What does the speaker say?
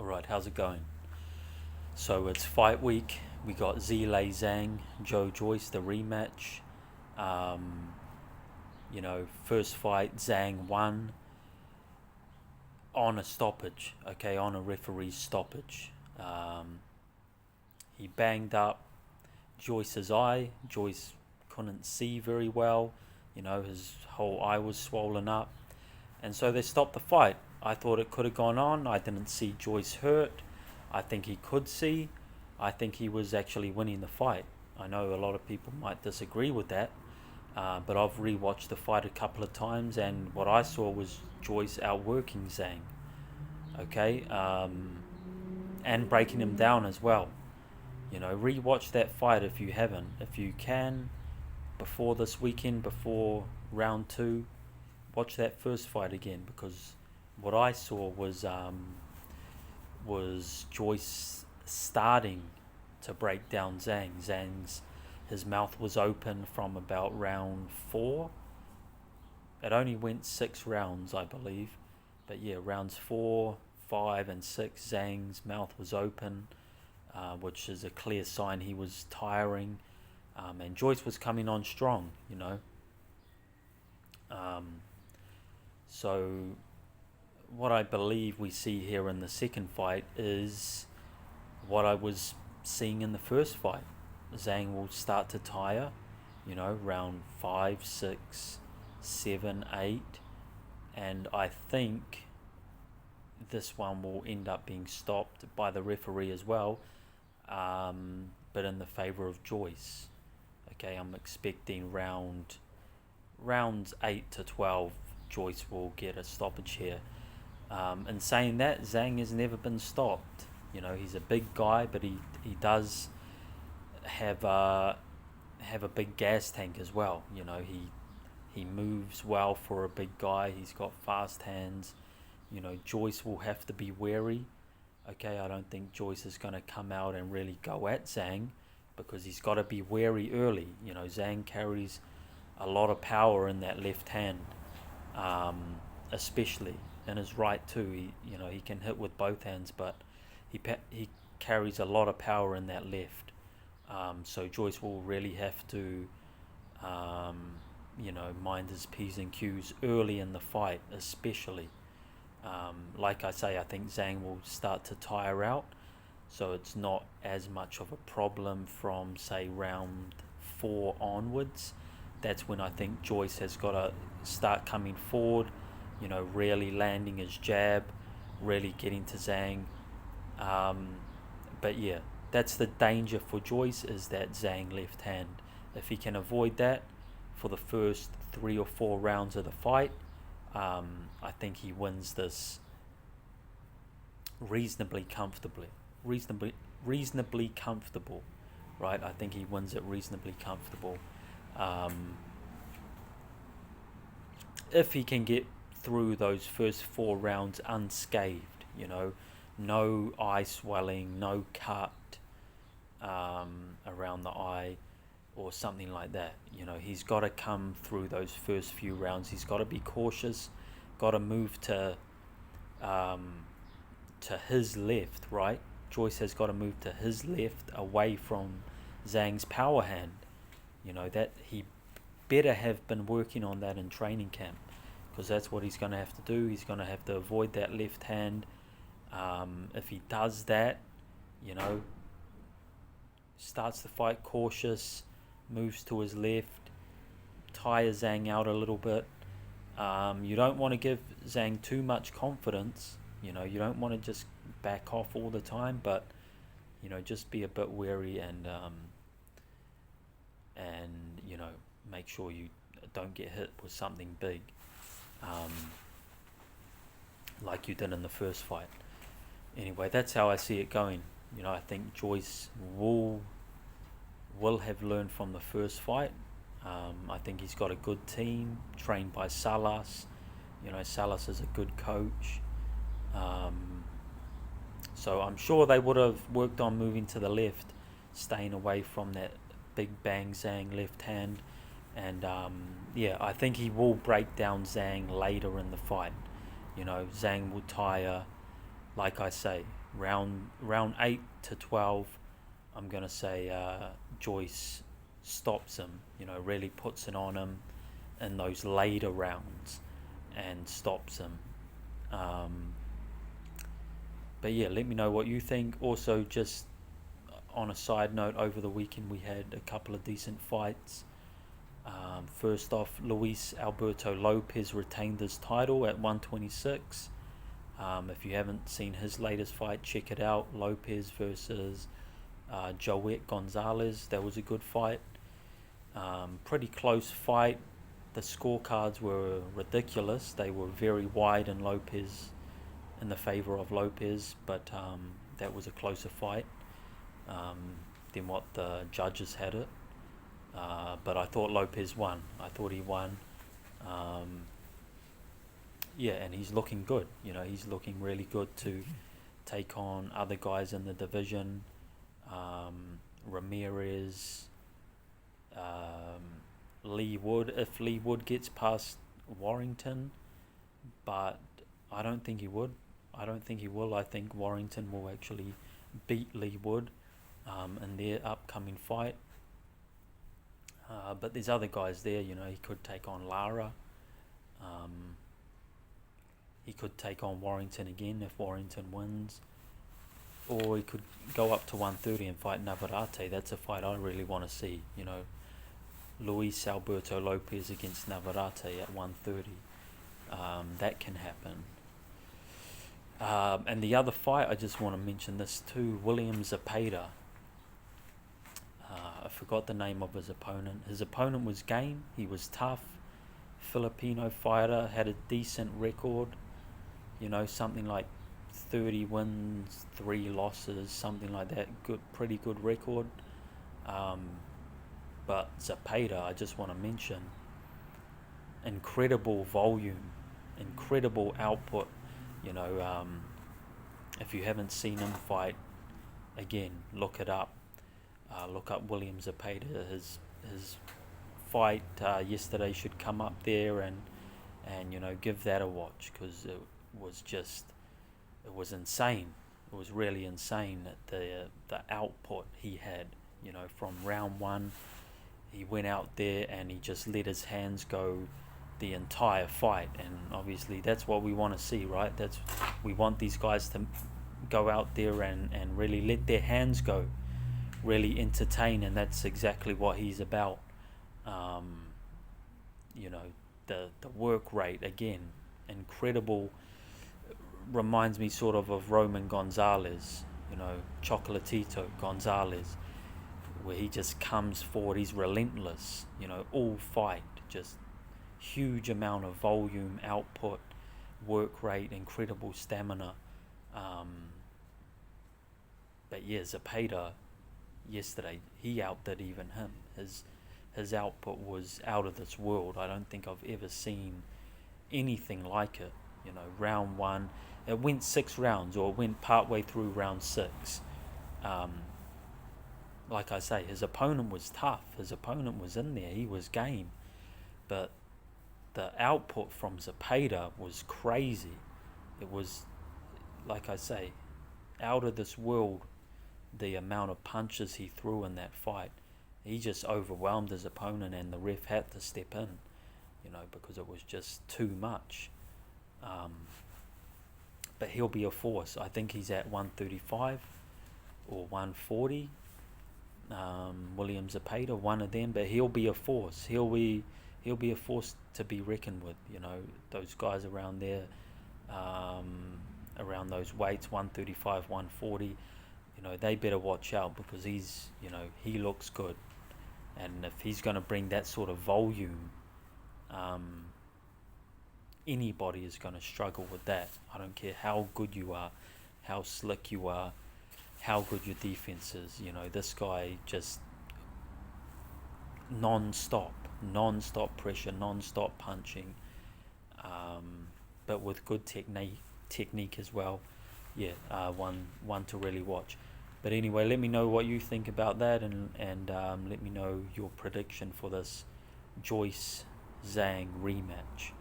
Alright, how's it going? So it's fight week. We got Zhang, Joyce, the rematch. Um, first fight, Zhang won on a stoppage, okay, on a referee's stoppage. Um, he banged up Joyce's eye. Joyce couldn't see very well. His whole eye was swollen up. And so they stopped the fight. I thought it could have gone on. I didn't see Joyce hurt. I think he could see. I think he was actually winning the fight. I know a lot of people might disagree with that, but I've rewatched the fight a couple of times, and what I saw was Joyce outworking Zhang, okay, and breaking him down as well. Rewatch that fight if you haven't. If you can, before this weekend, before round two, watch that first fight again, because what I saw was Joyce starting to break down Zhang. His mouth was open from about round four. It only went 6 rounds, I believe, but yeah, rounds 4, 5, and 6, Zhang's mouth was open, which is a clear sign he was tiring, and Joyce was coming on strong. Um, so what I believe we see here in the second fight is what I was seeing in the first fight. Zhang will start to tire, round 5, 6, 7, 8, and I think this one will end up being stopped by the referee as well, but in the favour of Joyce. Okay, I'm expecting rounds 8 to 12, Joyce will get a stoppage here. In saying that, Zhang has never been stopped. He's a big guy, but he does have a big gas tank as well. He moves well for a big guy. He's got fast hands. Joyce will have to be wary. Okay, I don't think Joyce is going to come out and really go at Zhang, because he's got to be wary early. Zhang carries a lot of power in that left hand, especially in his right too. He can hit with both hands, but he carries a lot of power in that left. So Joyce will really have to, mind his P's and Q's early in the fight, especially. Like I say, I think Zhang will start to tire out, so it's not as much of a problem from, say, round 4 onwards. That's when I think Joyce has got to start coming forward, really landing his jab, really getting to Zhang. But yeah, that's the danger for Joyce, is that Zhang left hand. If he can avoid that for the first 3 or 4 rounds of the fight, I think he wins this reasonably comfortably. Reasonably comfortable, right? I think he wins it reasonably comfortable. If he can get through those first 4 rounds unscathed, no eye swelling, no cut around the eye or something like that. He's got to come through those first few rounds. He's got to be cautious, got to move to his left, right? Joyce has got to move to his left, away from Zhang's power hand. That he better have been working on that in training camp, because that's what he's going to have to do. He's going to have to avoid that left hand. If he does that, starts the fight cautious, moves to his left, tires Zhang out a little bit. You don't want to give Zhang too much confidence. You don't want to just back off all the time, but just be a bit wary, and make sure you don't get hit with something big, like you did in the first fight. Anyway, that's how I see it going. I think Joyce will have learned from the first fight. I think he's got a good team trained by Salas. Salas is a good coach. So I'm sure they would have worked on moving to the left, staying away from that big bang Zhang left hand. And I think he will break down Zhang later in the fight. Zhang will tire. like I say, round 8 to 12, I'm gonna say Joyce stops him. Really puts it on him in those later rounds and stops him. Um, but yeah, let me know what you think. Also, just on a side note, over the weekend we had a couple of decent fights. First off, Luis Alberto Lopez retained his title at 126. If you haven't seen his latest fight, check it out. Lopez versus Joet Gonzalez. That was a good fight. Pretty close fight. The scorecards were ridiculous. They were very wide in the favor of Lopez, but that was a closer fight um, than what the judges had it. But I thought Lopez won. I thought he won. Um, yeah, and he's looking good. He's looking really good to take on other guys in the division. Ramirez, Lee Wood. If Lee Wood gets past Warrington, but I don't think he would. I don't think he will. I think Warrington will actually beat Lee Wood in their upcoming fight. But there's other guys there. He could take on Lara. He could take on Warrington again if Warrington wins. Or he could go up to 130 and fight Navarrete. That's a fight I really want to see. Luis Alberto Lopez against Navarrete at 130. That can happen. And the other fight, I just want to mention this too. William Zepeda. I forgot the name of his opponent. His opponent was game. He was tough. Filipino fighter, had a decent record. Something like 30 wins, 3 losses, something like that. Pretty good record. But Zepeda, I just want to mention, incredible volume, incredible output. If you haven't seen him fight, again, look it up. Look up William Zepeda. His fight yesterday should come up there, and give that a watch, because it was insane. It was really insane that the output he had. From round 1, he went out there and he just let his hands go the entire fight, and obviously that's what we want to see, right? We want these guys to go out there and really let their hands go, really entertain, and that's exactly what he's about. The work rate, again, incredible. Reminds me sort of Roman Gonzalez, Chocolatito Gonzalez, where he just comes forward. He's relentless, all fight, just huge amount of volume, output, work rate, incredible stamina. But yeah, Zepeda yesterday, he outdid even him. His output was out of this world. I don't think I've ever seen anything like it. Round 1, it went 6 rounds, or it went partway through round 6. Like I say, his opponent was tough. His opponent was in there. He was game. But the output from Zepeda was crazy. It was, like I say, out of this world, the amount of punches he threw in that fight. He just overwhelmed his opponent, and the ref had to step in, because it was just too much. But he'll be a force. I think he's at 135 or 140. William Zepeda, one of them, but he'll be a force. He'll be a force to be reckoned with. Those guys around there, around those weights, 135, 140. They better watch out, because he looks good, and if he's going to bring that sort of volume, anybody is going to struggle with that. I don't care how good you are, how slick you are, how good your defense is. This guy just non-stop pressure, non-stop punching, but with good technique as well. Yeah, one to really watch. But anyway, let me know what you think about that, and let me know your prediction for this Joyce Zhang rematch.